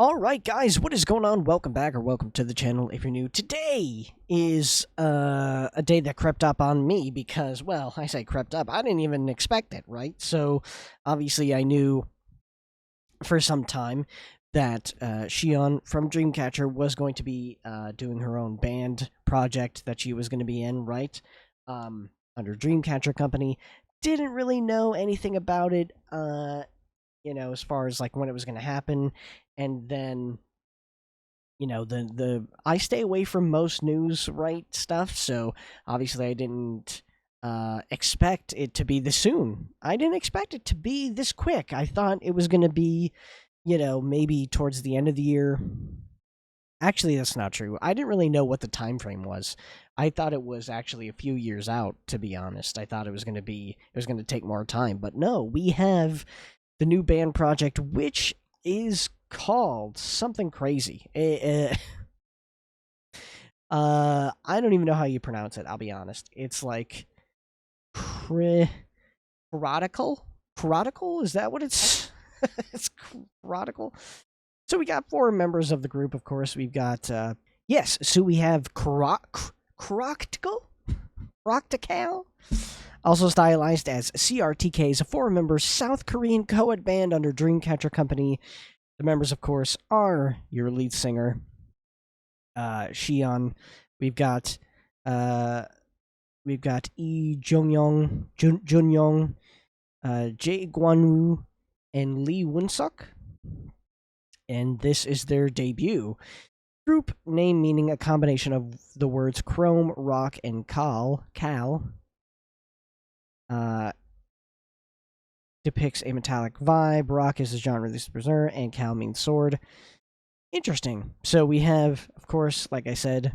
Alright guys, what is going on? Welcome back or welcome to the channel if you're new. Today is a day that crept up on me because, well, I say crept up, I didn't even expect it, right? So, obviously I knew for some time that Siyeon from Dreamcatcher was going to be doing her own band project that she was going to be in, right? Under Dreamcatcher Company. Didn't really know anything about it, as far as like when it was going to happen. And then the I stay away from most news right stuff, so obviously I didn't expect it to be this soon. I didn't expect it to be this quick. I thought it was going to be, maybe towards the end of the year. Actually, that's not true. I didn't really know what the time frame was. I thought it was actually a few years out, to be honest. I thought it was going to take more time, but no, we have the new band project, which is called something crazy. I don't even know how you pronounce it. I'll be honest. It's like ChRocktikal. ChRocktikal, is that what it's? It's ChRocktikal. So we got four members of the group. Of course, we've got yes. So we have ChRocktikal, also stylized as CRTK's a four-member South Korean co-ed band under Dreamcatcher Company. The members, of course, are your lead singer, Siyeon. We've got Lee Junyoung, Jae Gwanwoo, and Lee Woonsuk. And this is their debut. Group name meaning a combination of the words chrome, rock, and cal. Depicts a metallic vibe. Rock is the genre of this berserker, and cal means sword. Interesting. So we have, of course, like I said,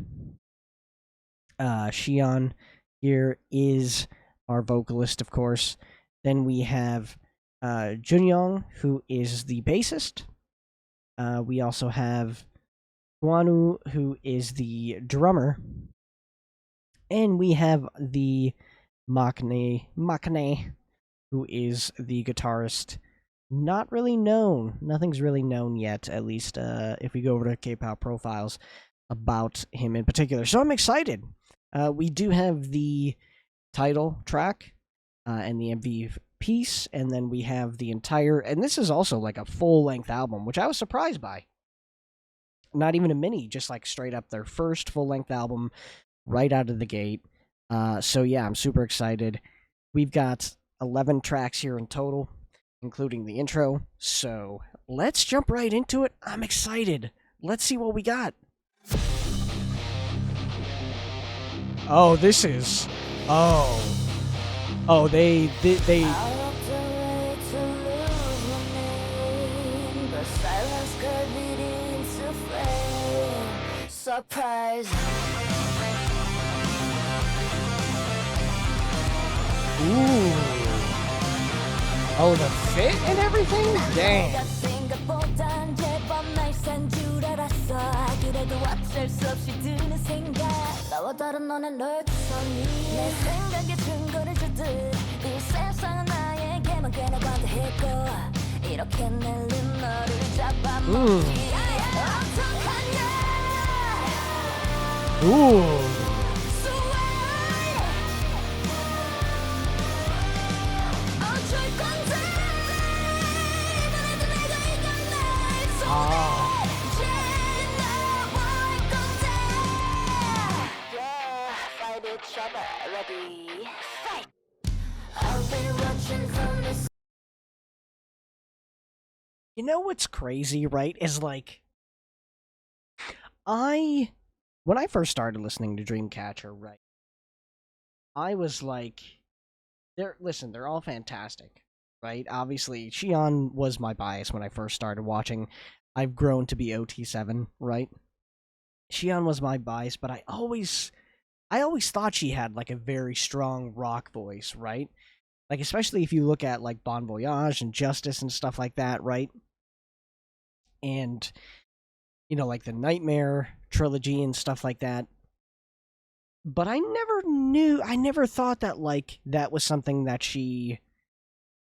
Siyeon here is our vocalist, of course. Then we have Junyoung, who is the bassist. We also have Guanu, who is the drummer. And we have the Maknae, who is the guitarist. Not really known. Nothing's really known yet, at least if we go over to K-pop profiles about him in particular. So I'm excited. We do have the title track and the MV piece, and then we have the entire, and this is also like a full-length album, which I was surprised by. Not even a mini, just like straight up their first full-length album right out of the gate. So yeah, I'm super excited. We've got 11 tracks here in total, including the intro. So let's jump right into it. I'm excited. Let's see what we got. Oh, this is... Oh, they... Surprise. Ooh. Oh, the fit and everything? Damn. Ooh. You know what's crazy, right? Is like, when I first started listening to Dreamcatcher, right, I was like, they're all fantastic, right? Obviously, Siyeon was my bias when I first started watching. I've grown to be OT7, right? Siyeon was my bias, but I always thought she had like a very strong rock voice, right? Like, especially if you look at like Bon Voyage and Justice and stuff like that, right? And, like the Nightmare trilogy and stuff like that. But I never thought that, like, that was something that she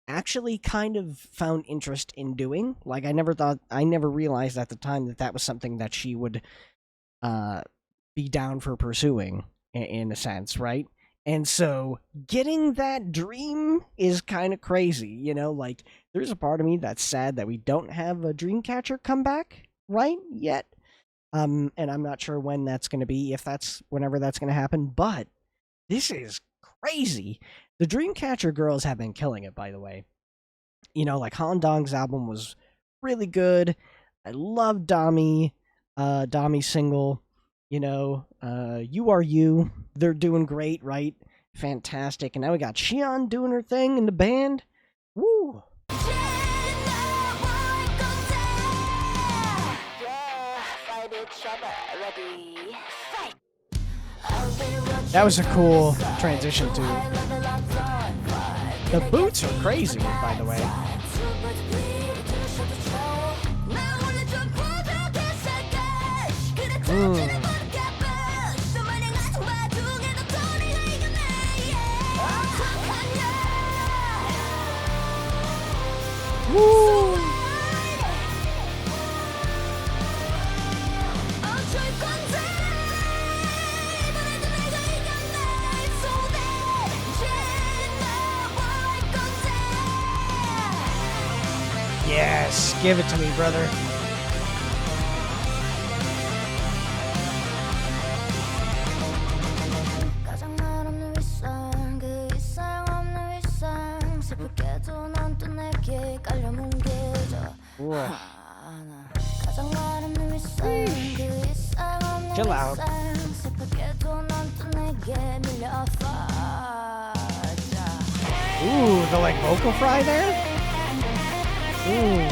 actually kind of found interest in doing. Like, I never realized at the time that that was something that she would uh, be down for pursuing, in a sense, right? And so getting that dream is kind of crazy, you know? Like, there's a part of me that's sad that we don't have a Dreamcatcher come back, right? Yet. And I'm not sure when that's going to be, if that's whenever that's going to happen, but this is crazy. The Dreamcatcher girls have been killing it, by the way. You know, like Han Dong's album was really good. I love Dami's single. You know, You Are You. They're doing great, right? Fantastic. And now we got Siyeon doing her thing in the band. Woo! That was a cool transition too. The boots are crazy, by the way. Woo! Yes, give it to me, brother. Chill out. Ooh, the like vocal fry there? Ooh.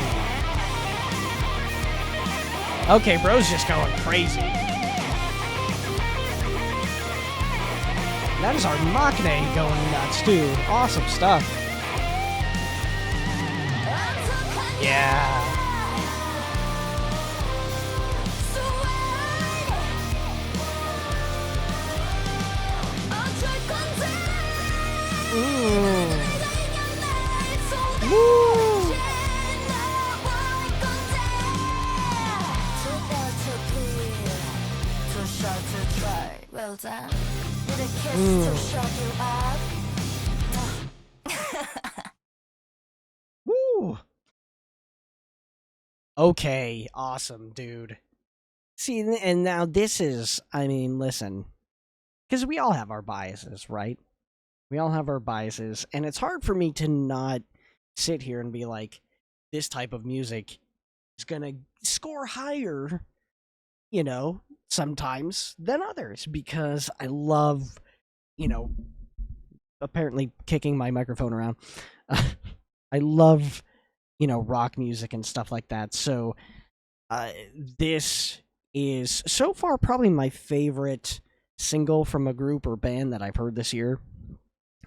Okay, bro's just going crazy. That is our Maknae going nuts too. Awesome stuff. Yeah. Ooh. Woo. Well done. With a kiss to shock you up. Woo. Okay, awesome, dude. See, and now this is, I mean, listen, because we all have our biases, right? We all have our biases, and it's hard for me to not sit here and be like, this type of music is gonna score higher, you know, sometimes than others, because I love, you know, apparently kicking my microphone around. I love, you know, rock music and stuff like that. So this is so far probably my favorite single from a group or band that I've heard this year,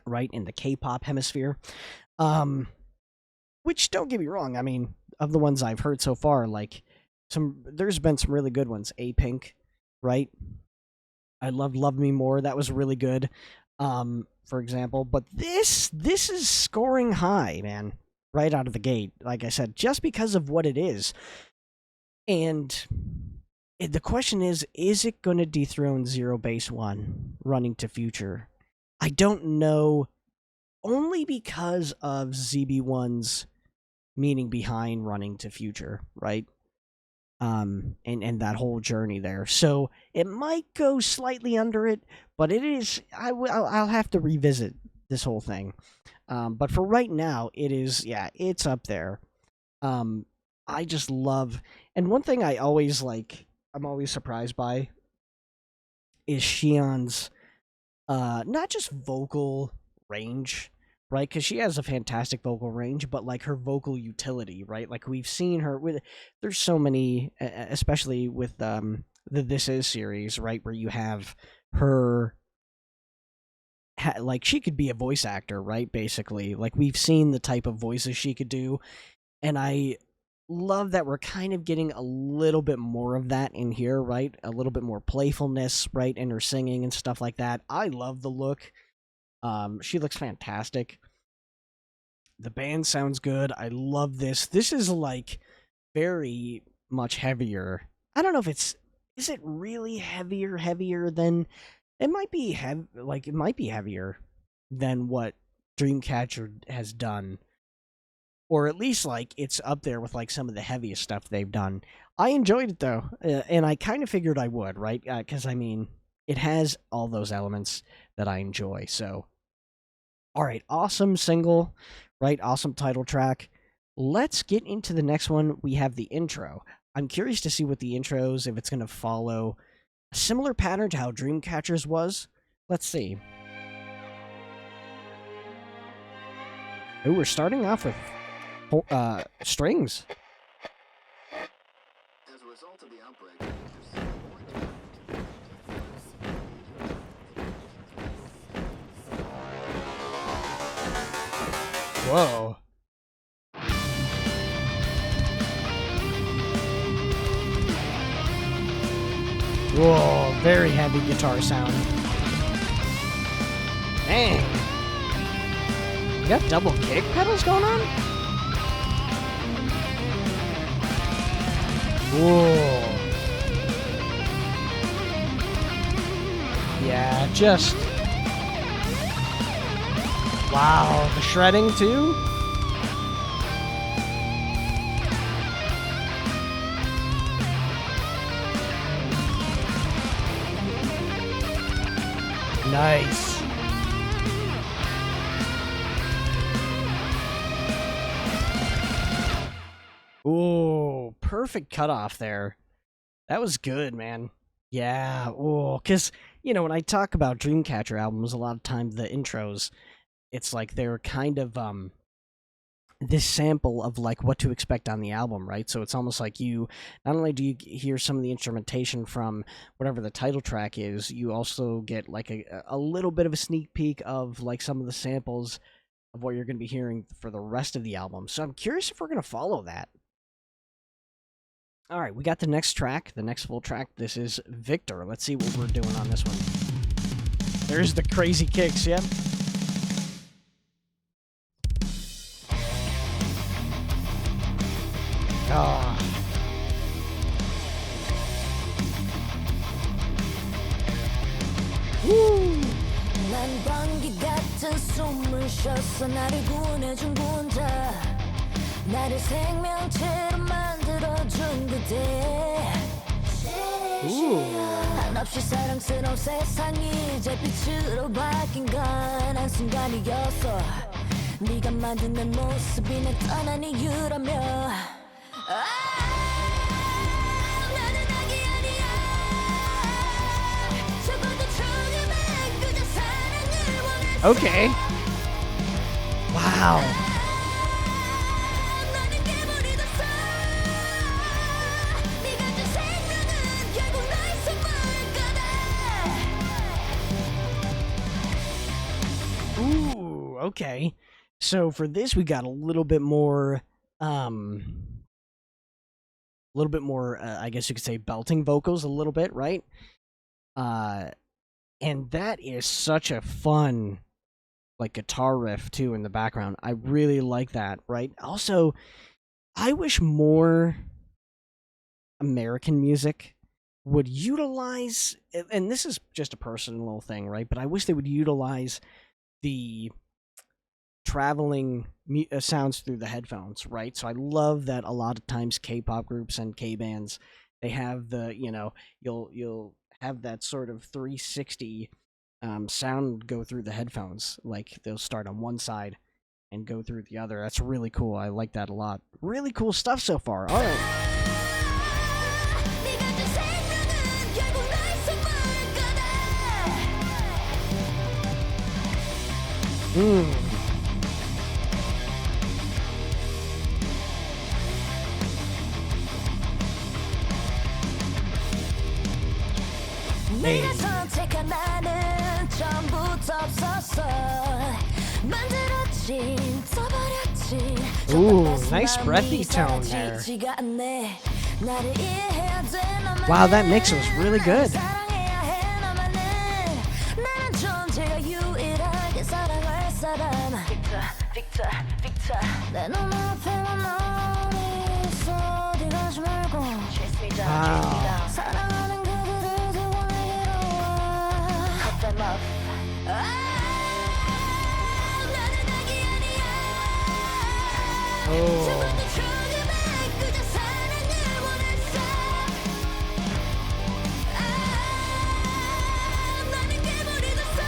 right, in the K-pop hemisphere. Which, don't get me wrong, I mean, of the ones I've heard so far, like, there's been some really good ones. A-Pink, right? I loved Love Me More. That was really good, for example. But this is scoring high, man, right out of the gate. Like I said, just because of what it is. And the question is it going to dethrone Zero Base One, Running to Future? I don't know, only because of ZB1's meaning behind Running to Future, right? And that whole journey there. So it might go slightly under it, but it is, I'll have to revisit this whole thing. But for right now, it is, yeah, it's up there. I just love, and one thing I'm always surprised by is Siyeon's, not just vocal range, right? Because she has a fantastic vocal range, but like her vocal utility, right? Like we've seen her with, there's so many, especially with the This Is series, right? Where you have her, like she could be a voice actor, right? Basically, like we've seen the type of voices she could do, and I love that we're kind of getting a little bit more of that in here, right? A little bit more playfulness, right? In her singing and stuff like that. I love the look. She looks fantastic. The band sounds good. I love this. This is like very much heavier. I don't know if is it really heavier than it might be it might be heavier than what Dreamcatcher has done. Or at least like it's up there with like some of the heaviest stuff they've done. I enjoyed it though, and I kind of figured I would, right? Cuz I mean, it has all those elements that I enjoy. So all right, awesome single, right? Awesome title track. Let's get into the next one. We have the intro. I'm curious to see what the intros, if it's going to follow a similar pattern to how Dreamcatcher's was. Let's see. Oh, we're starting off with strings. As a result of the outbreak, Whoa. Whoa, very heavy guitar sound. Dang. You got double kick pedals going on? Whoa. Yeah, just... Wow, the shredding too? Nice. Ooh, perfect cutoff there. That was good, man. Yeah, ooh, because, you know, when I talk about Dreamcatcher albums, a lot of times the intros, it's like they're kind of, this sample of like what to expect on the album, right? So it's almost like you not only do you hear some of the instrumentation from whatever the title track is, you also get like a little bit of a sneak peek of like some of the samples of what you're going to be hearing for the rest of the album. So I'm curious if we're going to follow that. All right, we got the next track, the next full track. This is Victor. Let's see what we're doing on this one. There's the crazy kicks, yep. Ah. Woo. 난 방귀 같은 숨을 쉬었어 나를 구원해준 구원자 나를 생명체로 만들어준 그대 한없이 사랑스러운 세상이 이제 빛으로 바뀐 건 한순간이었어 네가 만든 내 모습이 날 떠난 이유라며 Okay. Wow. Ooh, okay. So for this we got a little bit more I guess you could say belting vocals a little bit, right? And that is such a fun like guitar riff too in the background. I really like that, right? Also, I wish more American music would utilize, and this is just a personal thing, right? But I wish they would utilize the traveling sounds through the headphones, right? So I love that a lot of times K-pop groups and K-bands, they have the, you know, you'll have that sort of 360 sound go through the headphones. Like they'll start on one side and go through the other. That's really cool. I like that a lot. Really cool stuff so far. All right. Hey. Ooh, nice breathy tone there. Wow, that mix was really good. 자, 내 눈앞에만 너는 있어 어디 가지 말고 Wow. 사랑하는 그들을 두고 내게로 와 Cut them up 나는 아기 아니야 Oh. 조금의 그저 사랑을 원했어 나는 괴물이 됐어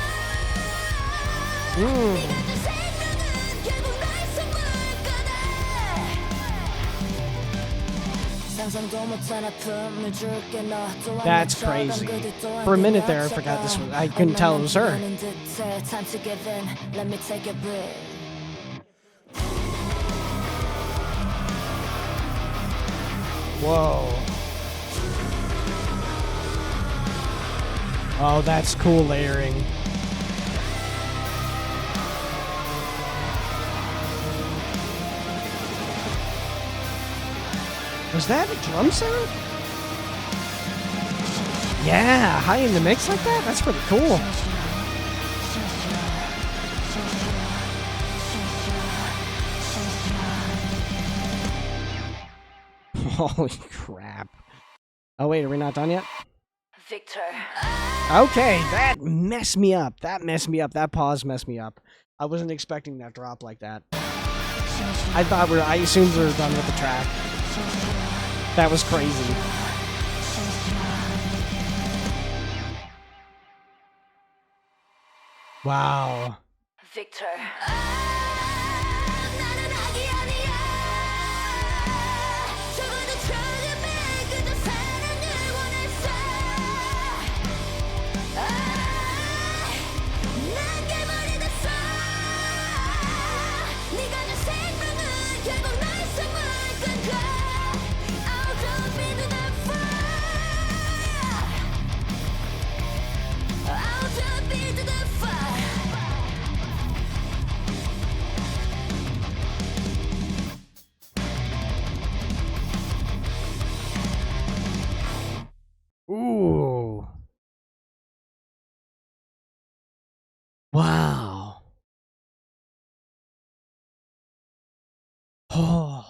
네가 준 생명은 결국 날 선물 거다 상상도 못한 아픔을 줄게 너 또한 That's crazy. For a minute there, I forgot this was, I couldn't tell it was her. Time to give in, let me take a breath. Whoa. Oh, that's cool layering. Was that a drum sound? Yeah, high in the mix like that? That's pretty cool. Holy crap. Oh, wait, are we not done yet? Victor. Okay, that messed me up. That messed me up. That pause messed me up. I wasn't expecting that drop like that. I assumed we were done with the track. That was crazy. Wow. Victor. 나는 아기 아니야. 적어도 처음에 그저 사랑을 원했어. 난 괴물이 됐어. 네가 준 생명은 결국 날 선물 건가. I'll jump into the fire. I'll jump into the fire. Ooh. Wow. Oh.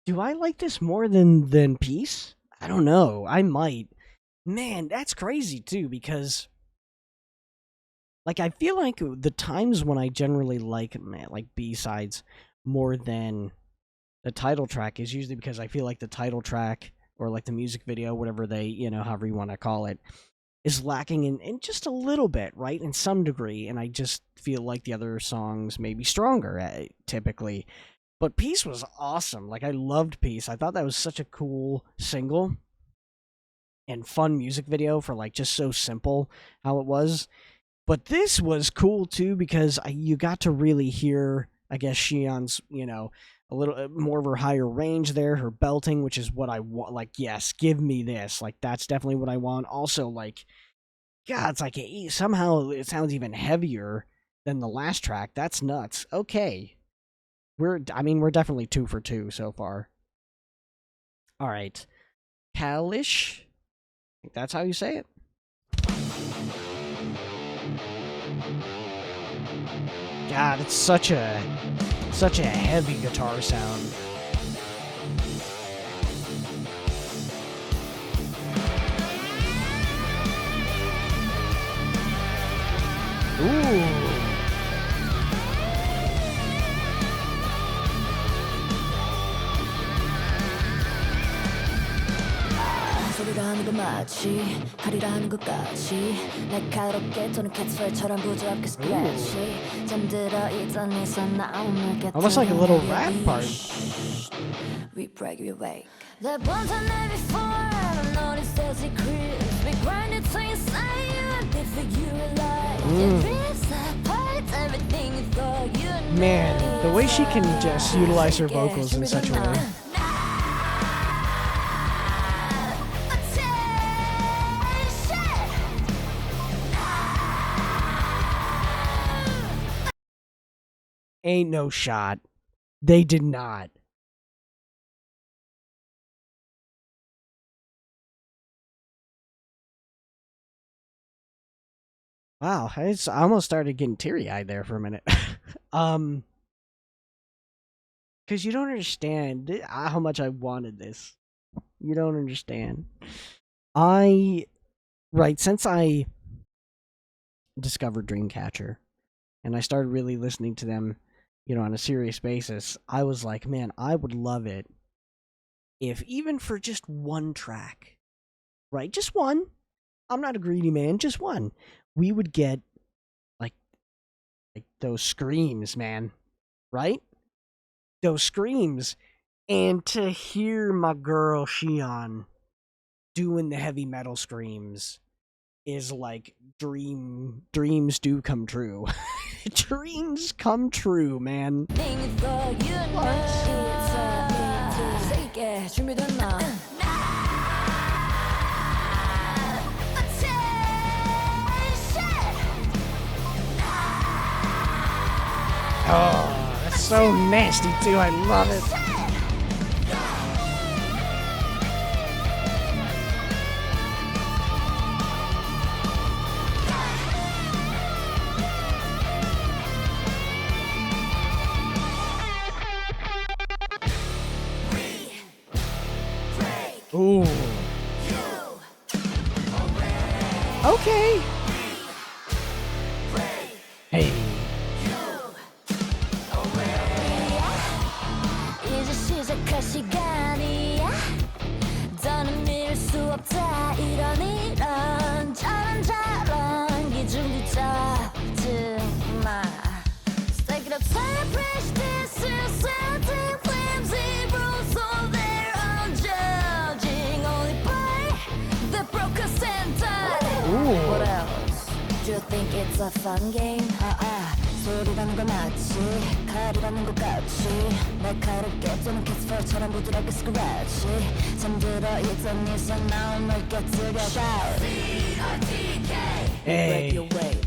Do I like this more than Peace? I don't know. I might. Man, that's crazy too, because like I feel like the times when I generally like B-sides more than the title track is usually because I feel like the title track or like the music video, whatever they, however you want to call it, is lacking in just a little bit, right? In some degree, and I just feel like the other songs may be stronger, typically. But Peace was awesome. Like, I loved Peace. I thought that was such a cool single and fun music video for, like, just so simple how it was. But this was cool, too, because you got to really hear, I guess, Siyeon's, a little more of her higher range there, her belting, which is what I want. Like, yes, give me this. Like, that's definitely what I want. Also, like, God, it's like somehow it sounds even heavier than the last track. That's nuts. Okay. We're definitely 2 for 2 so far. All right. Kalish. I think that's how you say it. God, it's such a heavy guitar sound. Ooh. 소리라는 건 마치 칼이라는 것까지 날카롭게 또는 캣스펠처럼 부드럽게 스크래치 잠들어 있던 네손 나옴을 곁에 Almost like a little rap part. We break, we wake The bonds I never before I noticed as it creeps We grind it to inside you and if you realize It rips apart everything you thought you knew Man, the way she can just utilize her vocals in such a way. Ain't no shot. They did not. Wow, I almost started getting teary-eyed there for a minute. Because you don't understand how much I wanted this. You don't understand. Since I discovered Dreamcatcher and I started really listening to them, on a serious basis, I was like, man, I would love it if even for just one track, right? Just one. I'm not a greedy man, just one. We would get like those screams, man, right? Those screams. And to hear my girl Siyeon doing the heavy metal screams is like dreams do come true. Dreams come true, man. Oh, that's so nasty too. I love it. Ooh. Okay. Hey. 이제 시작할 시간이야. 더는 미룰 수 없다. 이런 저런 기준이 잡지 마. Take it up, celebrate this is something flimsy rules so they're all judging only by the broken standard. What else? Do you think it's a fun game? 소리라는 건 맞지 칼이라는 것 같지 날카롭게 쩌는 캐스퍼처럼 부드럽게 스크래치 잠들어 있던 네손 나온 널 깨뜨려 shout ChRockltikal break your way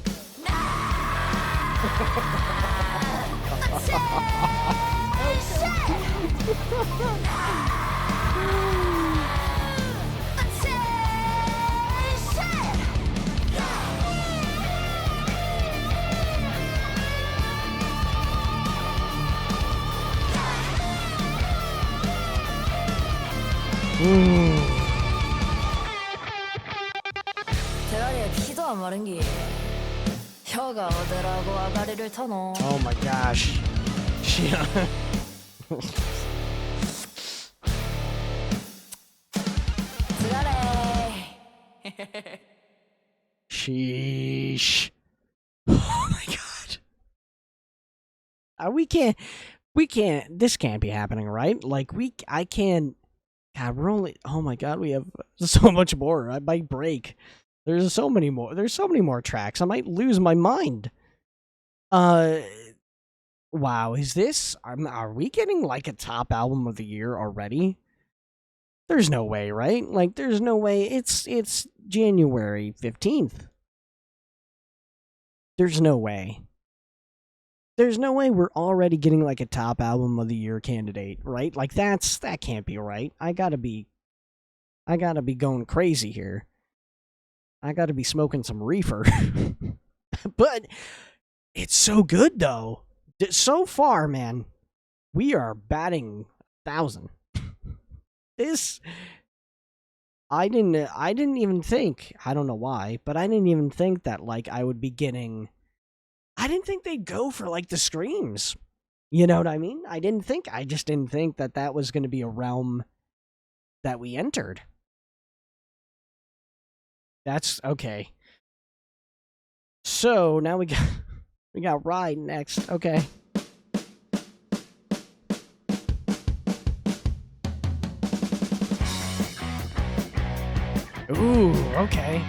대가리에 피도 안 마른 게 혀가 어디라고 아가리를 터노. Oh my gosh. 들어래. Sheesh. Oh my god. We can't, this can't be happening, right? Like, I can't, God, we're only, oh my god, we have so much more. I might break. There's so many more tracks. I might lose my mind. Wow, is this, are we getting like a top album of the year already? There's no way, right? Like, there's no way. It's January 15th. There's no way. There's no way we're already getting like a top album of the year candidate, right? Like, that can't be right. I gotta be going crazy here. I gotta be smoking some reefer. But it's so good though. So far, man, we are batting 1,000. This, I didn't even think, I don't know why, but I didn't even think that like I would be getting, I didn't think they'd go for like the screams. You know what I mean? I just didn't think that was going to be a realm that we entered. That's okay. So now we got Ride next. Okay. Ooh, okay.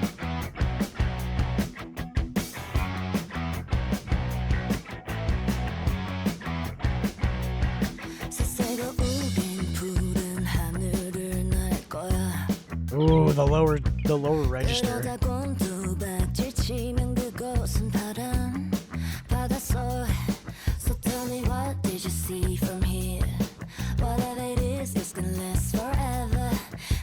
Ooh, the lower register. So tell me, what did you see from here? Whatever it is, it's gonna last forever.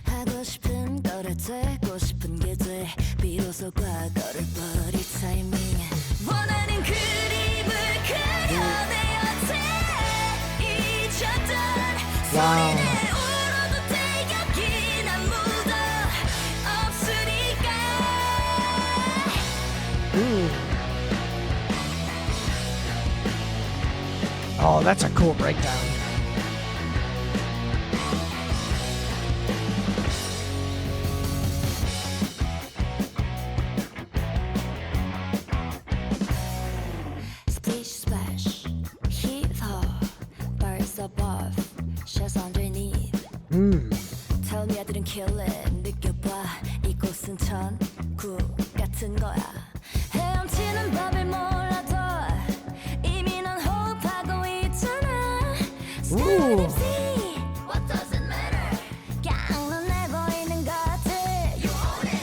하고 싶은 거를 되고 싶은 게 돼. 비로소 과거를 버릴 타이밍. 원하는 그림을 그려 내 곁에 잊혀. Wow. Oh, that's a cool breakdown. Splish splash, heave ho, birds above, shells underneath. Tell me I didn't kill it. 느껴봐, 이곳은 천국 같은 거야. 헤엄치는 법을 몰라도 이미 넌 호흡하고 있잖아. Still I see, what does it matter? 그냥 눈에 보이는 것들.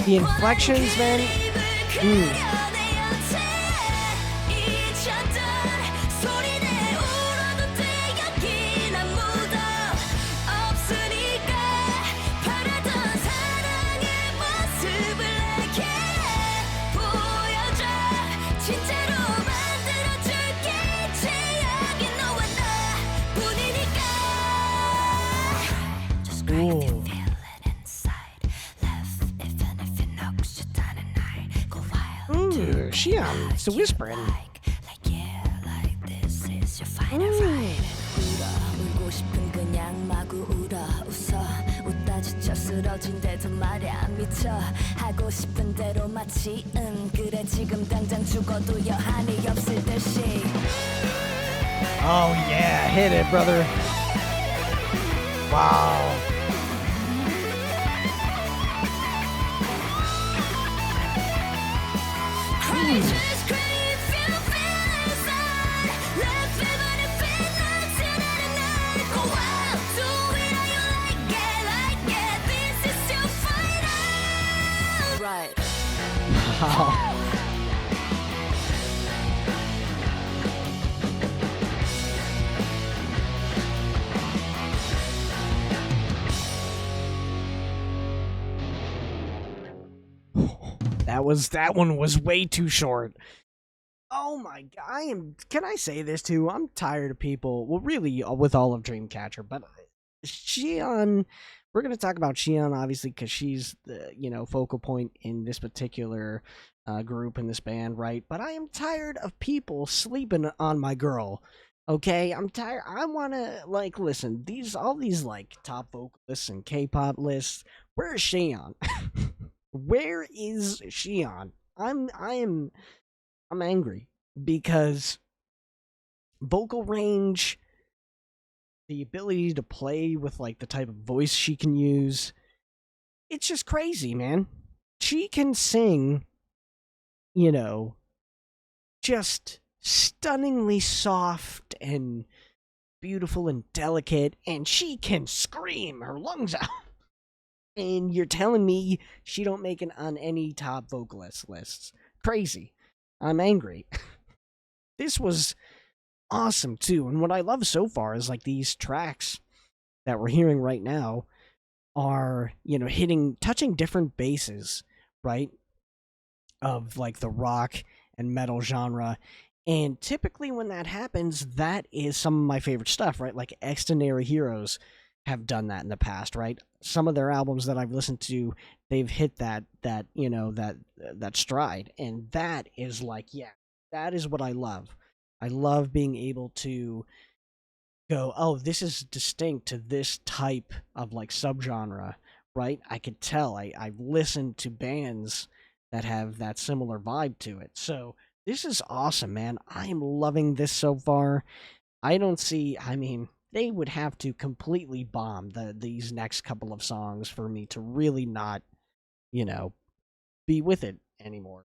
The inflections, man. Ooh. Siyeon, it's the whispering. 울고 싶은 그냥 마구 울어 웃어 웃다 지쳐 쓰러진데도 말이 안 미쳐 하고 싶은 대로 마치 그래 지금 당장 죽어도 여한이 없을 듯이. Oh yeah, hit it, brother. Wow. Wow. That one was way too short. Oh my god, can I say this too? I'm tired of people, well really with all of Dreamcatcher, but Siyeon, we're going to talk about Siyeon obviously because she's the, focal point in this particular group in this band, right? But I am tired of people sleeping on my girl. Okay, I'm tired. I want to listen, all these top vocalists and K-pop lists, where's Siyeon? Where is Siyeon? I'm angry because vocal range, the ability to play with the type of voice she can use, it's just crazy, man. She can sing, just stunningly soft and beautiful and delicate, and she can scream her lungs out. And you're telling me she don't make it on any top vocalist lists. Crazy. I'm angry. This was awesome too. And what I love so far is these tracks that we're hearing right now are, touching different bases, right? Of the rock and metal genre. And typically when that happens, that is some of my favorite stuff, right? Like Extraordinary Heroes have done that in the past, right? Some of their albums that I've listened to, they've hit that stride, and that is that is what I love. I love being able to go, oh, this is distinct to this type of subgenre, right? I could tell. I've listened to bands that have that similar vibe to it. So this is awesome, man. I am loving this so far. I don't see, they would have to completely bomb these next couple of songs for me to really not, be with it anymore.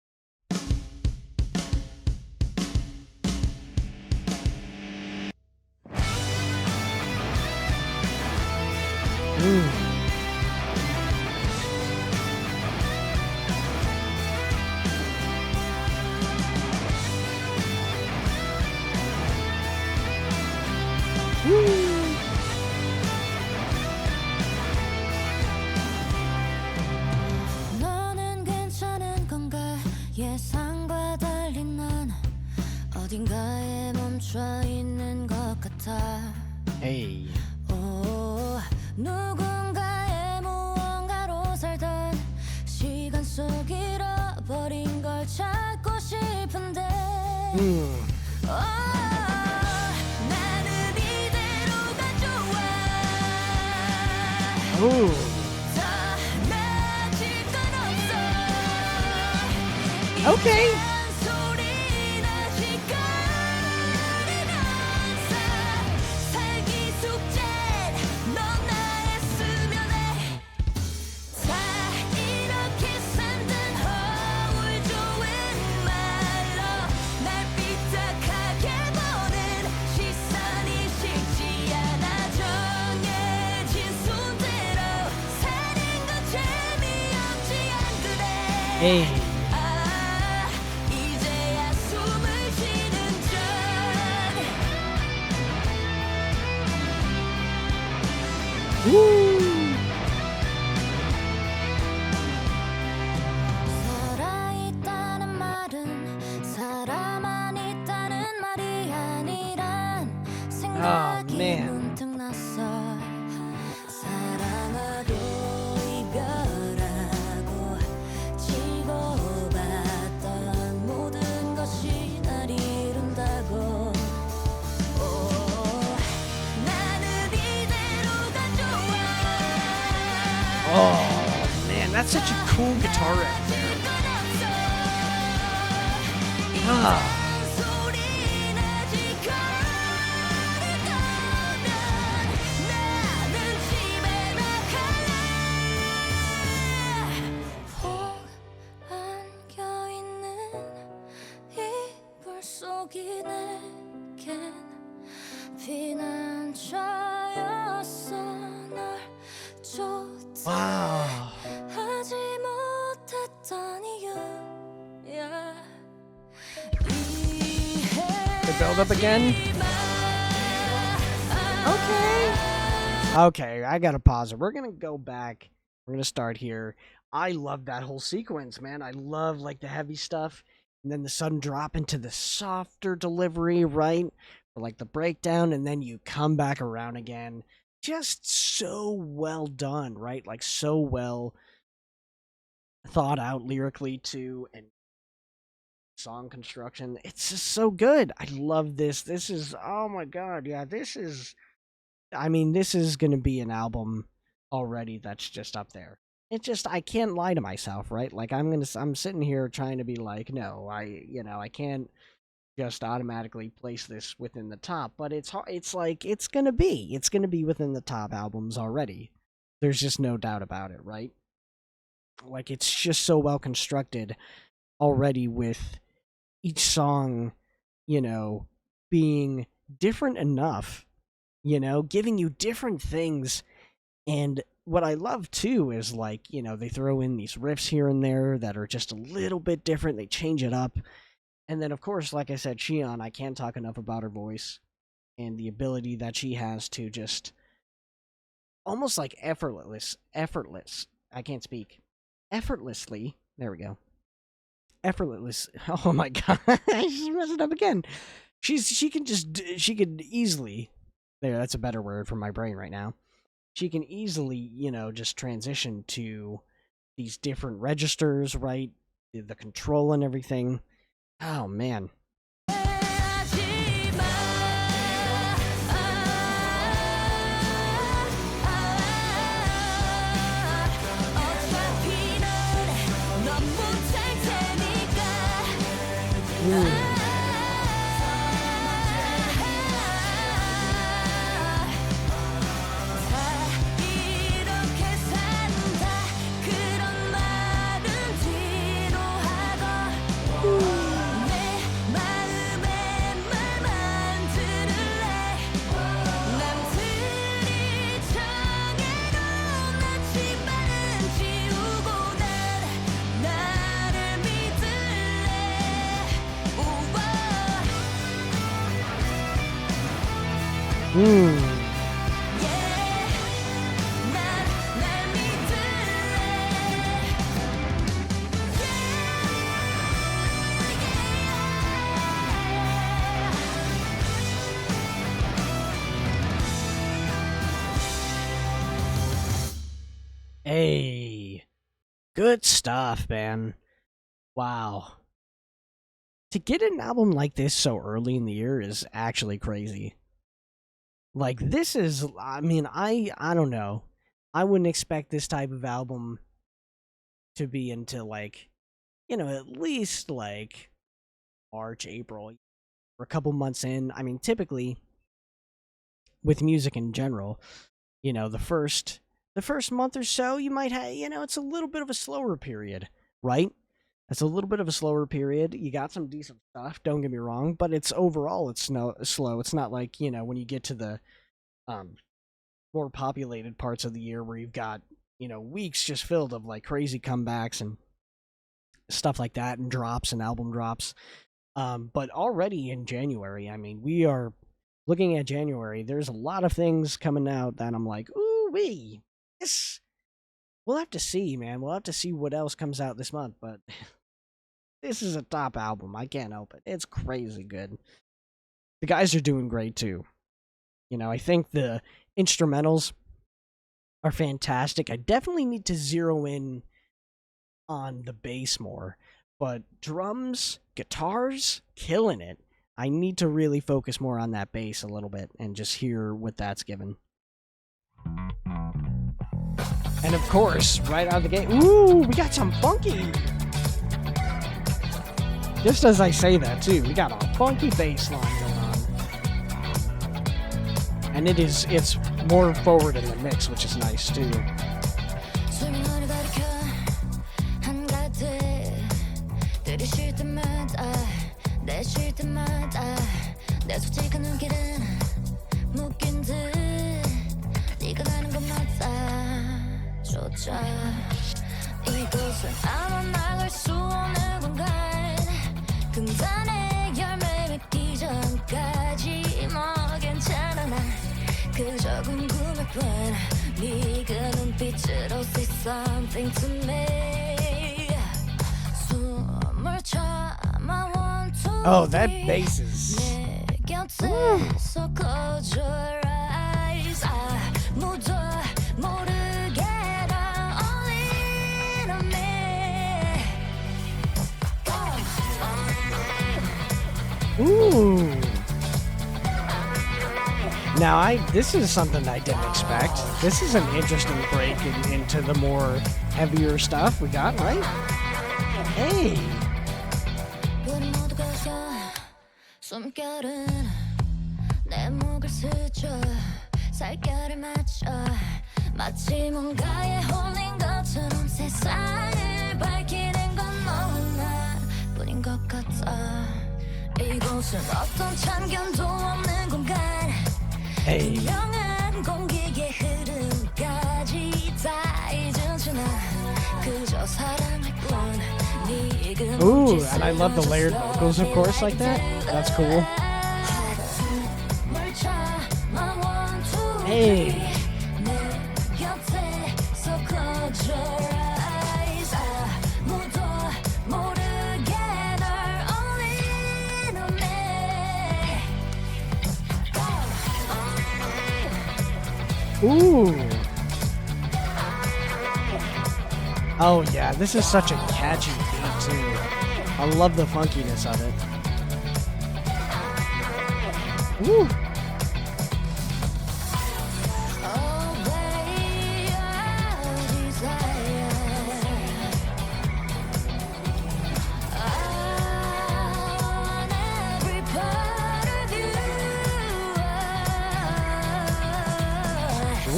너는 괜찮은 건가? 예상과 달리 난 어딘가에 멈춰 있는 것 같아. Hey. 오, 나는 이대로가 좋아. Ooh. 더 나아질 건 없어. Okay. 이제야 소리나 시끄러면서 살기 숙제 넌 나였으면 해. 다 이렇게 산단 허울 좋은 말로 날 삐딱하게 보는 시선이 싫지 않아. 정해진 순대로 사는 건 재미없지 안 그래. Hey. 아 이제야 숨을 쉬는 전 Woo. 살아있다는 말은 사람만 있다는 말이 아니란 생각이 man. 문득 났어. 사랑하고 이별하고 치고받던 모든 것이 날 이룬다고. 오, 나는 이대로가 좋아. Oh man, that's such a cool guitar riff there. Ah. 피난처였어. 널 쫓아 Wow. 하지 못했던 이유야. The build up again. Okay, I gotta pause it. We're gonna go back. We're gonna start here. I love that whole sequence, man. I love like the heavy stuff, and then the sudden drop into the softer delivery, right? Or like the breakdown, and then you come back around again. Just so well done, right? Like so well thought out lyrically too, and song construction. It's just so good. I love this. This is, oh my god, yeah, this is, I mean, this is gonna be an album already that's just up there. It's just, I can't lie to myself, right? Like I'm sitting here trying to be like, no, I can't just automatically place this within the top, but it's like it's gonna be within the top albums already. There's just no doubt about it, right? Like it's just so well constructed already, with each song, being different enough, giving you different things. And what I love too is like, they throw in these riffs here and there that are just a little bit different. They change it up. And then, of course, like I said, Siyeon, I can't talk enough about her voice and the ability that she has to just almost like effortless. I can't speak. Effortlessly. There we go. Effortless. Oh my god. I just messed it up again. She could easily, there, that's a better word for my brain right now. She can easily, just transition to these different registers, right? The control and everything. Oh man. Hey, good stuff, man. Wow. to get an album like this so early in the year is actually crazy. Like, this is, I mean, I don't know. I wouldn't expect this type of album to be until, like, you know, at least, like, March, April, or a couple months in. I mean, typically, with music in general, you know, the first month or so, you might have, you know, it's a little bit of a slower period, right? It's a little bit of a slower period. You got some decent stuff, don't get me wrong, but it's overall it's slow. It's not like, you know, when you get to the more populated parts of the year where you've got, you know, weeks just filled of like crazy comebacks and stuff like that, and drops and album drops. But already in January, I mean, we are looking at January. There's a lot of things coming out that I'm like, ooh wee, this. We'll have to see, man. We'll have to see what else comes out this month, but this is a top album. I can't help it. It's crazy good. The guys are doing great too. You know, I think the instrumentals are fantastic. I definitely need to zero in on the bass more, but drums, guitars, killing it. I need to really focus more on that bass a little bit and just hear what that's given. And of course, right out of the gate, ooh, we got some funky. Just as I say that too, we got a funky bass line going on. And it's more forward in the mix, which is nice too. 이곳은 아마 나갈 수 없는 공간 금단의 열매 맺기 전까지 뭐 괜찮아 난 그저 궁금할 뿐 네가 눈빛으로 say something to me 숨을 참아 one two Oh, that bass is. 내 곁에서 close your eyes 아무도 모르게 Ooh. Now, this is something I didn't expect. This is an interesting break into the more heavier stuff we got, right? Hey. 마치 뭔가에 홀린 것처럼 세상을 밝히는 건 너와 나뿐인 것 같아 이곳은 어떤 참견도 없는 공간 투명한 공기의 흐름까지 다 잊은 채 난 그저 사랑할 뿐 Ooh, and I love the layered vocals, of course, like that. That's cool. Hey. Ooh. Oh yeah, this is such a catchy beat too. I love the funkiness of it. Woo.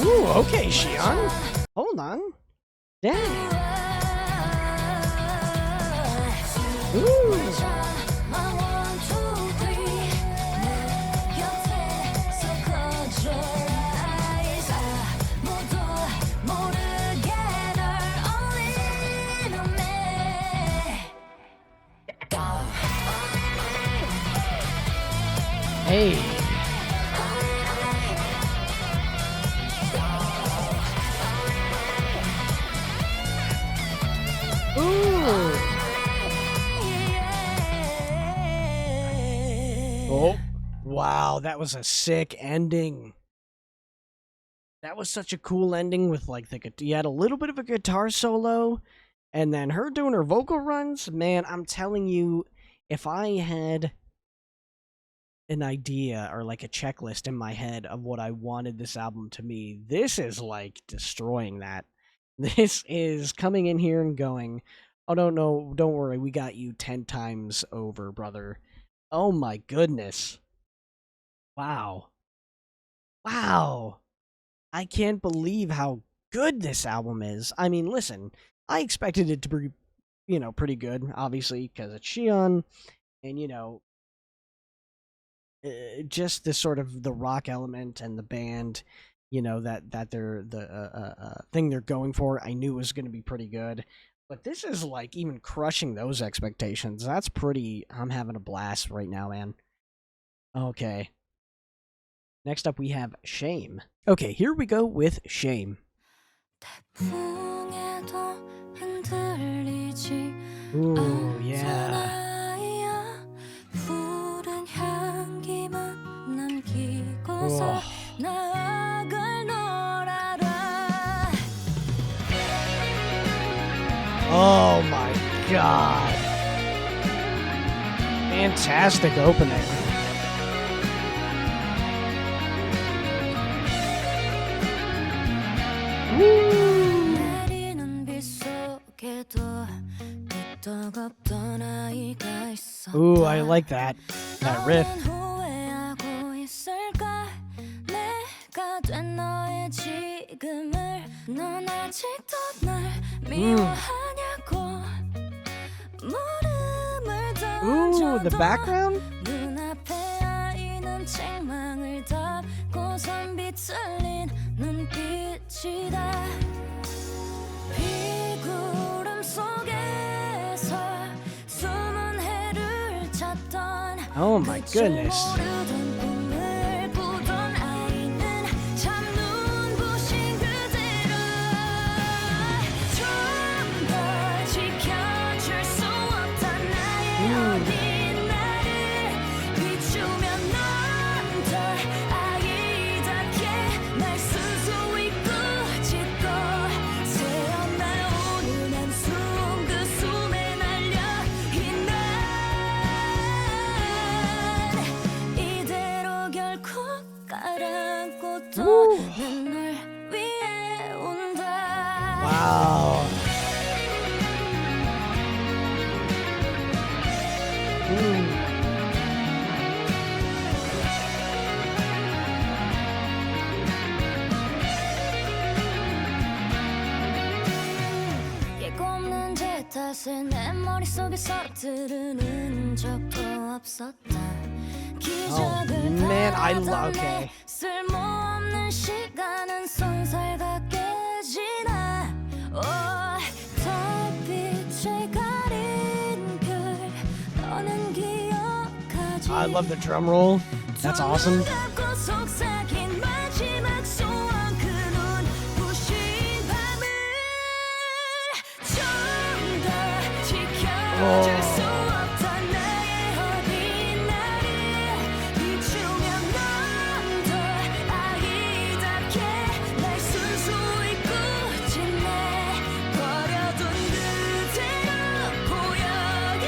Ooh, okay, Siyeon. Hold on. Dang. Ooh. Hey. Oh, wow, that was a sick ending. That was such a cool ending with like you had a little bit of a guitar solo and then her doing her vocal runs. Man, I'm telling you, if I had an idea or like a checklist in my head of what I wanted this album to be, this is like destroying that. This is coming in here and going, oh, no, don't worry, we got you 10 times over, brother. Oh my goodness. Wow. Wow. I can't believe how good this album is. I mean, listen, I expected it to be, pretty good, obviously, because it's Siyeon, and, just the sort of the rock element and the band, that they're the thing they're going for. I knew was going to be pretty good, but this is like even crushing those expectations. That's pretty. I'm having a blast right now, man. Okay, next up we have Shame. Okay, here we go with Shame. Ooh, yeah. Oh. Oh my god. Fantastic opening. Woo. Ooh, I like that riff. Ooh, the background? Oh my goodness. Wow. Oh man, I love. Okay. I love the drum roll. That's awesome. Oh.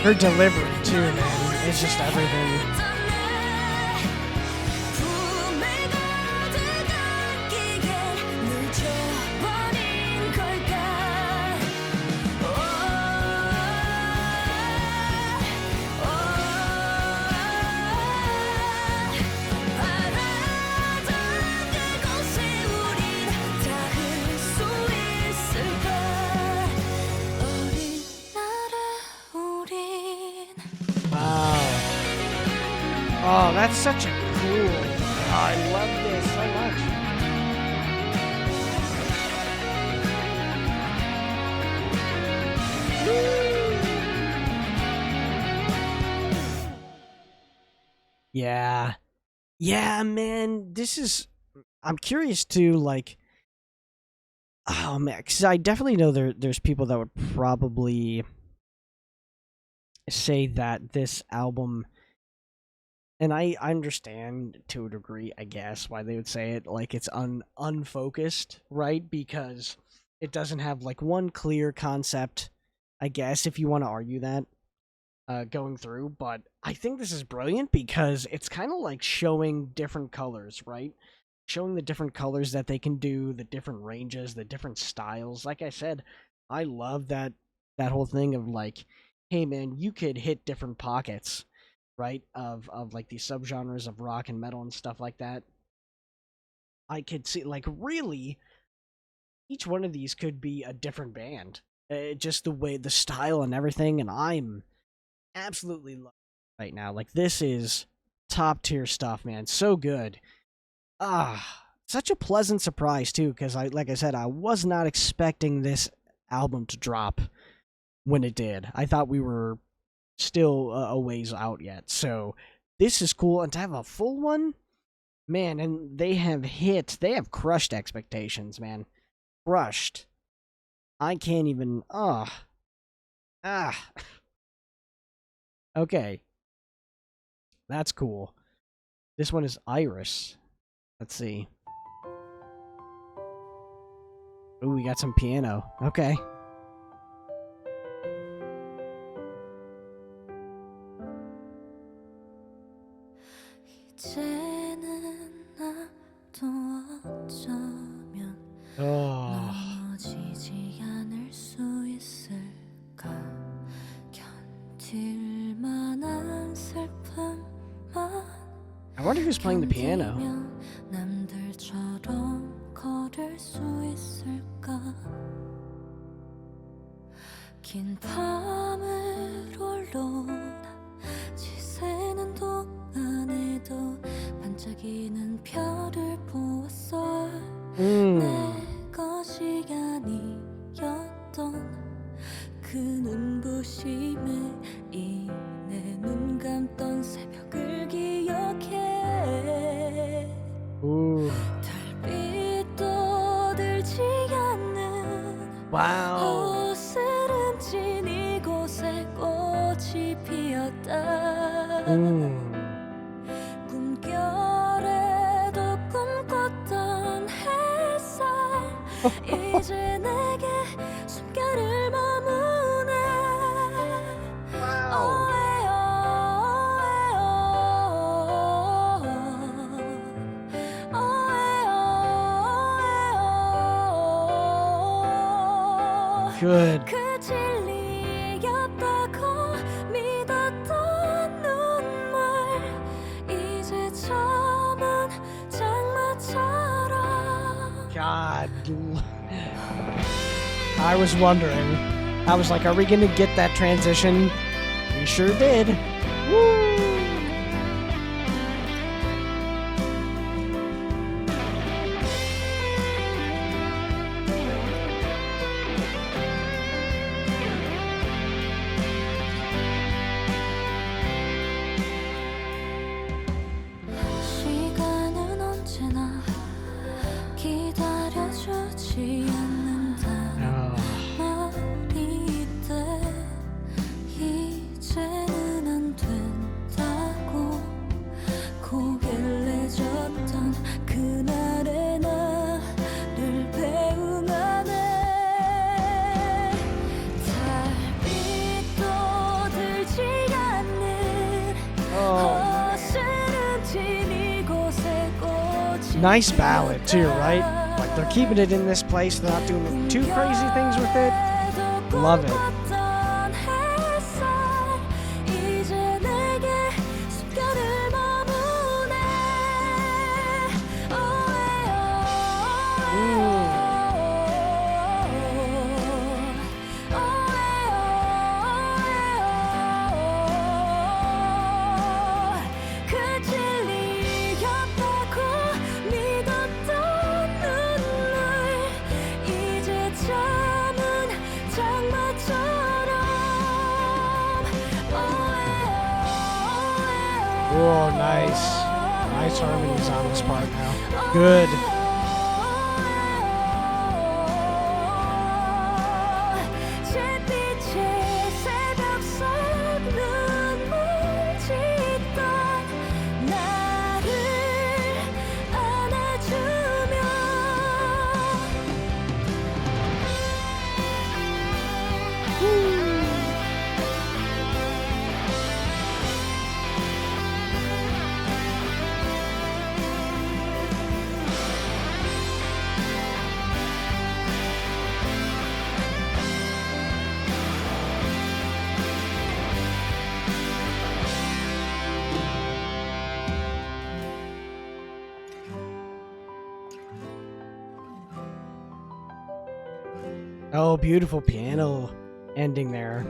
Her delivery too, man. It's just everything. Oh, that's such a cool. Oh, I love this so much. Yeah. Yeah, man. This is. I'm curious to, like. Oh, man. Because I definitely know there's people that would probably say that this album. And I understand to a degree, I guess, why they would say it like it's unfocused, right? Because it doesn't have like one clear concept, I guess, if you want to argue that. going through, but I think this is brilliant because it's kind of like showing different colors, right? Showing the different colors that they can do, the different ranges, the different styles. Like I said, I love that whole thing of like, hey man, you could hit different pockets, right? Of like these subgenres of rock and metal and stuff like that. I could see like really each one of these could be a different band. Just the way the style and everything, and I'm absolutely loving it right now. Like this is top tier stuff, man. So good. Such a pleasant surprise too, because like I said, I was not expecting this album to drop when it did. I thought we were still a ways out yet. So this is cool, and to have a full one, man. And they have crushed expectations, man. Crushed. I can't even. Okay, that's cool. This one is Iris. Let's see. Ooh, we got some piano. Okay. Oh. I wonder who's playing the piano. 긴 밤을 홀로나 지새는 동안에도 반짝이는 별을 보았어 내가 시간이었던 그 눈부심에 인해 눈 감던 새벽을 기억해 달빛도 들지 않는 Wow. 어스름진 이곳에 꽃이 피었다 꿈결에도 꿈꿨던 햇살 이제 내게 숨결을 머무네 Good. 그 진리였다고 믿었던 눈물 이제 저문 장마처럼 God. I was wondering. I was like, are we gonna get that transition? We sure did. Woo! 시간은 언제나 기다려주지 않는다는 말이 있대 이제는 안 된다고 고개를 내줬던 그날의 나를 배웅하네 달빛도 들지 않는 Nice ballad too, right? Like they're keeping it in this place, they're not doing too crazy things with it. Love it. Oh, nice. Nice harmonies on this part now. Good. Oh, beautiful piano ending there.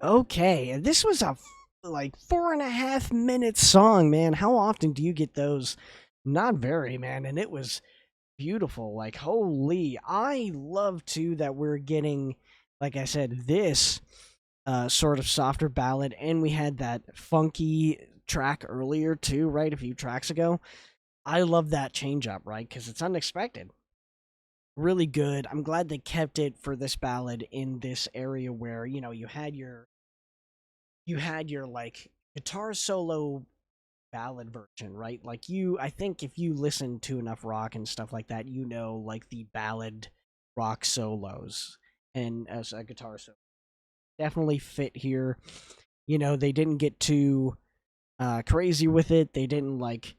Okay, and this was a like 4.5 minute song, man. How often do you get those? Not very, man. And it was beautiful. Like, holy, I love too that we're getting, like I said, this sort of softer ballad, and we had that funky track earlier too, right? A few tracks ago. I love that change up, right? Because it's unexpected. Really good. I'm glad they kept it for this ballad in this area where, you know, you had your like guitar solo ballad version, right? Like I think if you listen to enough rock and stuff like that, you know, like the ballad rock solos and as a guitar solo definitely fit here. You know, they didn't get too crazy with it. They didn't like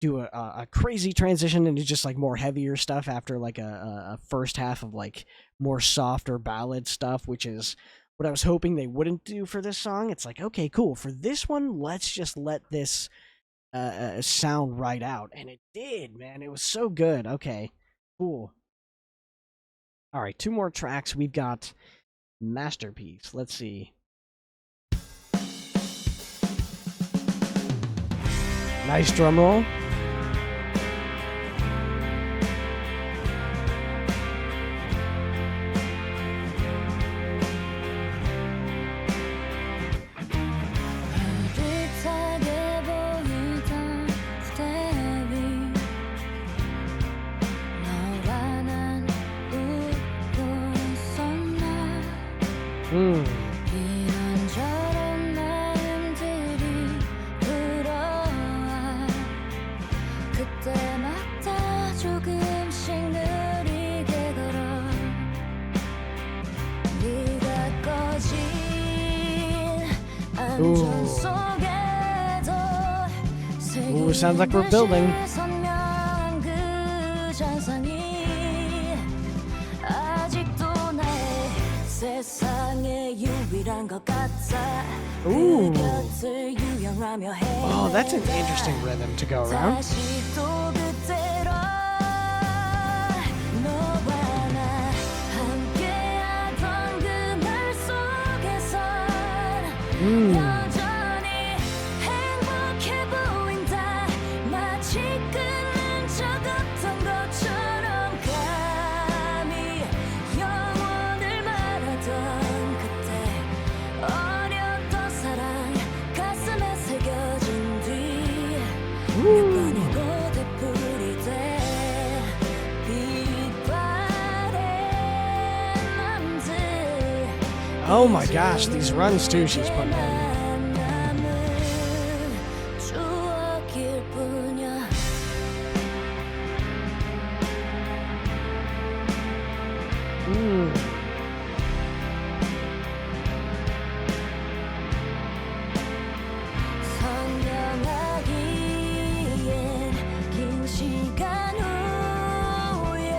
do a crazy transition into just like more heavier stuff after like a first half of like more softer ballad stuff, which is what I was hoping they wouldn't do for this song. It's like, okay, cool. For this one, let's just let this sound right out. And it did, man. It was so good. Okay, cool. All right, 2 more tracks. We've got Masterpiece. Let's see. Nice drum roll. 흐릿하게 보이던 그대 위 너와 난 웃고 있었나 이런저런 마음들이 불어와 그때마다 조금씩 느리게 걸어 네가 꺼진 안전 속에도 Ooh, sounds like we're building. 선명한 그 잔상이 아직도 나의 세상의 유일한 것 같아 그 곁을 유영하며 Oh, that's an interesting rhythm to go around. 다시 또 그때로 너와 나 함께하던 그날 속에선 여전히 행복해 보인다 마치 끊는 적 없던 것처럼 감히 영원을 말하던 그때 어렸던 사랑 가슴에 새겨진 뒤 몇 번이고 되풀이 돼 빛바랜 맘들 Oh my gosh, these runs too she's putting in. 추억일 뿐이야 선명하기엔 긴 시간 후에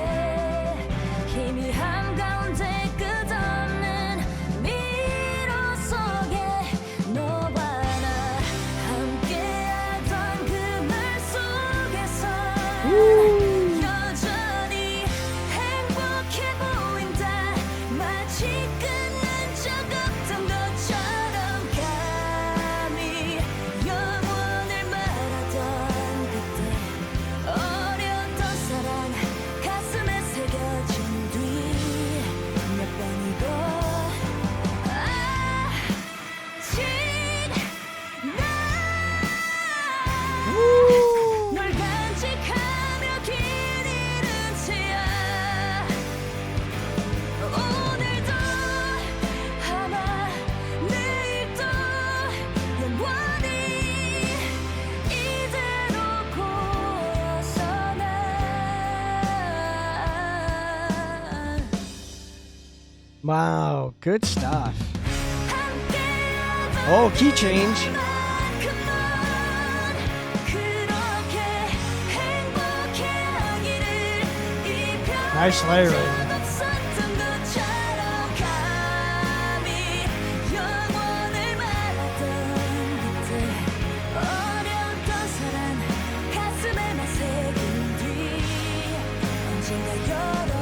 희미함 가운데 끝없는 미로 속에 너와 나 함께하던 그날 속에서 여전히 행복해 보인다 마치 끊는 적 없던 것처럼 감히 영원을 말하던 그때 어렸던 사랑 가슴에 새겨진 뒤 몇 번이고 아직 널 간직하며 길 잃은 채야 오늘도 아마 내일도 영원히 이대로 고서 난 Wow, good stuff. Oh, key change. Nice layering. 언젠가 열어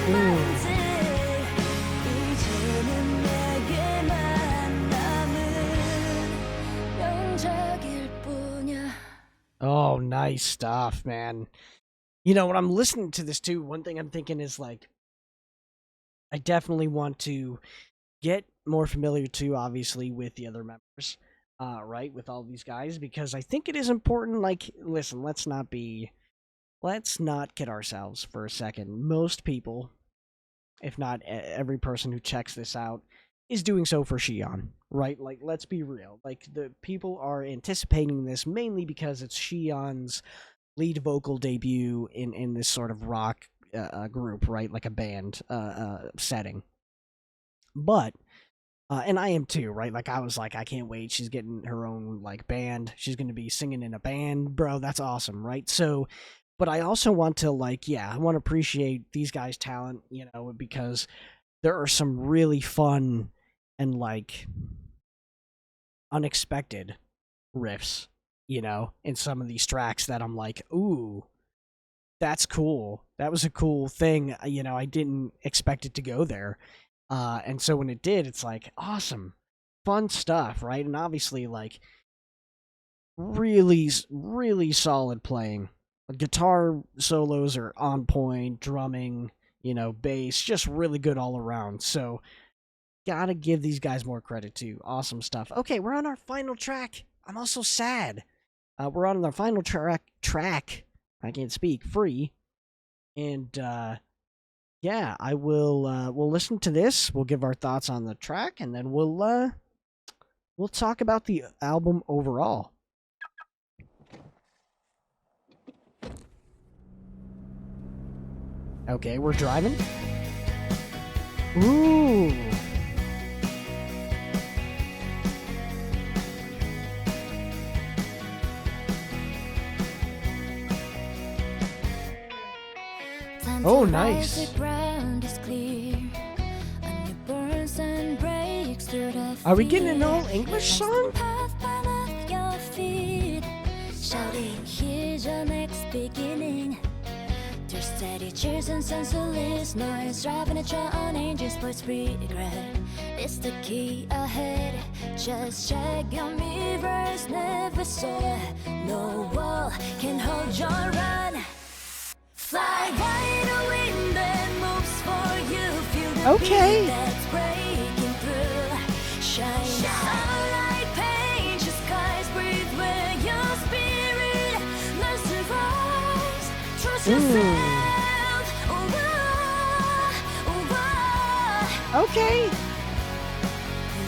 건지 이제는 내게만 남은 명작일 뿐이야. Oh, nice stuff, man. You know, when I'm listening to this too, one thing I'm thinking is like, I definitely want to get more familiar too, obviously, with the other members, right, with all these guys, because I think it is important. Like, listen, let's not kid ourselves for a second. Most people, if not every person who checks this out, is doing so for Siyeon, right? Like, let's be real. Like, the people are anticipating this mainly because it's Siyeon's lead vocal debut in this sort of rock group, right? Like a band setting. But and I am too, right? Like I was like, I can't wait. She's getting her own like band. She's going to be singing in a band, bro. That's awesome, right? So, but I also want to like, I want to appreciate these guys' talent, you know, because there are some really fun and like unexpected riffs, you know, in some of these tracks that I'm like, ooh, that's cool. That was a cool thing. You know, I didn't expect it to go there. And so when it did, it's like, awesome, fun stuff, right? And obviously, like, really, really solid playing. Guitar solos are on point, drumming, you know, bass, just really good all around. So, gotta give these guys more credit too. Awesome stuff. Okay, we're on our final track. I'm also sad. We're on our final track. I can't speak. Free. And, yeah, I will. We'll listen to this. We'll give our thoughts on the track, and then we'll talk about the album overall. Okay, we're driving. Ooh. Oh, nice. Are we getting an all English song? Shouting, here's your next beginning. There's steady cheers and senseless noise, driving at your own angel sports regret. It's the key ahead. Just check your mirrors, never saw. No wall can hold your run. Fly right a wind that moves for you. Feel the beat that's breaking through. Shine, sunlight, paint your skies, breathe where your spirit learns to rise. Trust yourself. Okay.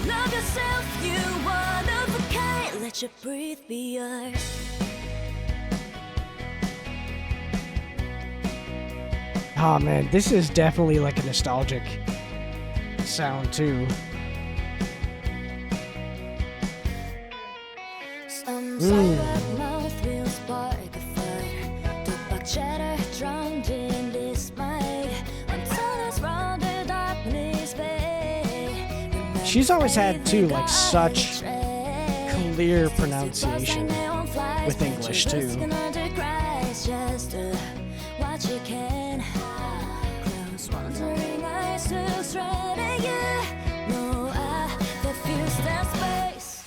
Love yourself, you one of a kind. Let your breathe be yours. Oh man, this is definitely like a nostalgic sound too. Some silent mouth will spark a fire. Tupac chatter drowned in this mic. Until it's round the darkness bay. She's always had too like such clear pronunciation with English too. Just what you can. Close wandering eyes to straight at you. No, I diffuse that space.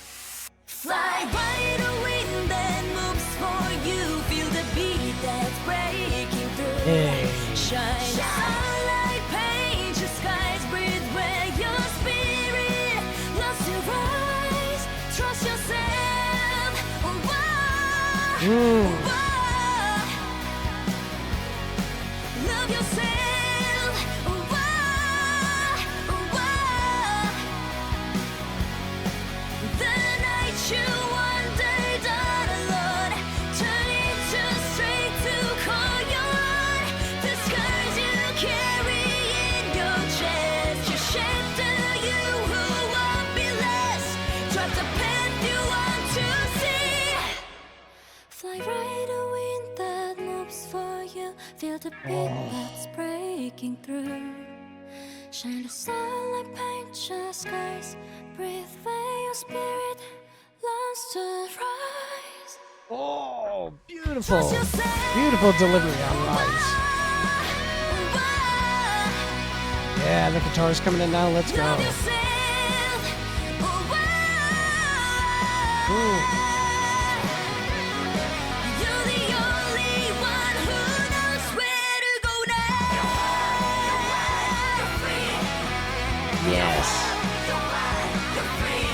Fly right a wind that moves for you. Feel the beat that's breaking through. Hey. Shine, sunlight, paint your skies, breathe where your spirit loves to rise. Trust yourself. Love yourself. The night you wandered on alone, turn into straight to call your own. The scars you carry in your chest, you shelter you who won't be less. Drop the path you want to see. Fly right a wind that moves for you. Feel the beat that's breaking through. Shine the sunlight, paint your skies. Breathe where your spirit learns to rise. Oh, beautiful. Beautiful delivery on Rise. Yeah, the guitar's coming in now. Let's go. Love yourself. Ooh. You're the only one who knows where to go now. You're free. Yes. You're wild. You're free.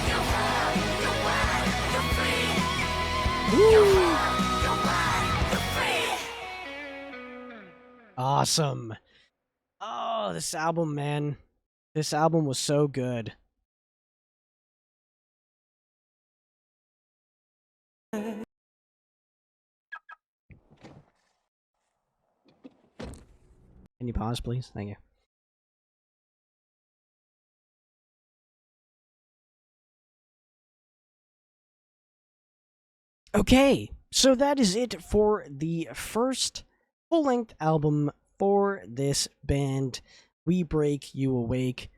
You're wild. You're wild. You're free. You're wild. You're wild. You're free. Awesome. Oh, this album, man. This album was so good. Can you pause, please? Thank you. Okay, so that is it for the first full-length album for this band. We Break You Awake.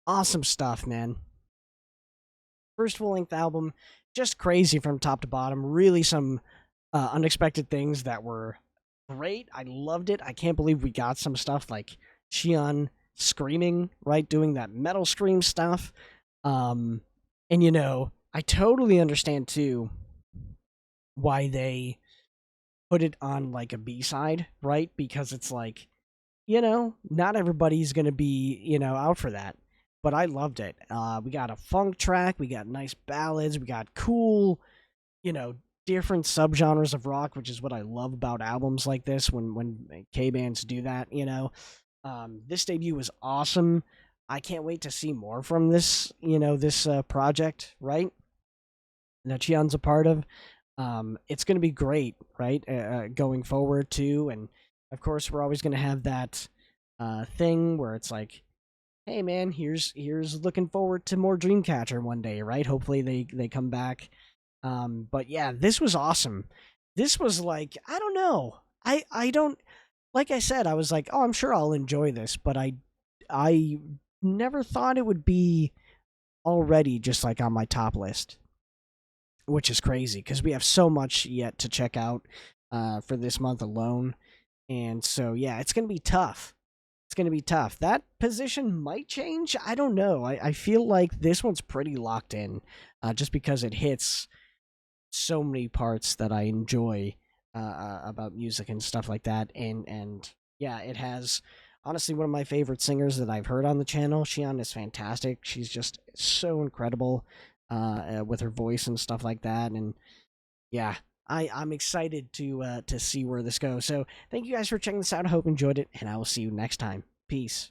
Awesome stuff, man. First full-length album, just crazy from top to bottom. Really some unexpected things that were great. I loved it. I can't believe we got some stuff like Siyeon screaming, right? Doing that metal scream stuff. And you know, I totally understand too why they put it on like a B-side, right? Because it's like, you know, not everybody's gonna be, you know, out for that. But I loved it. We got a funk track, we got nice ballads, we got cool, you know, different subgenres of rock, which is what I love about albums like this when K-bands do that, you know. This debut was awesome. I can't wait to see more from this, you know, this project, right? That Cheon's a part of. It's going to be great, right? Going forward too, and of course we're always going to have that thing where it's like, hey man, here's looking forward to more Dreamcatcher one day, right? Hopefully they come back. But yeah, this was awesome. This was like, I don't know. I don't, like I said, I was like, oh, I'm sure I'll enjoy this, but I never thought it would be already just like on my top list, which is crazy because we have so much yet to check out for this month alone. And so, yeah, it's going to be tough. It's going to be tough. That position might change. I don't know. I feel like this one's pretty locked in just because it hits so many parts that I enjoy about music and stuff like that. And yeah, it has honestly one of my favorite singers that I've heard on the channel. Siyeon is fantastic. She's just so incredible with her voice and stuff like that. And yeah, I'm excited to see where this goes. So thank you guys for checking this out. I hope you enjoyed it, and I will see you next time. Peace.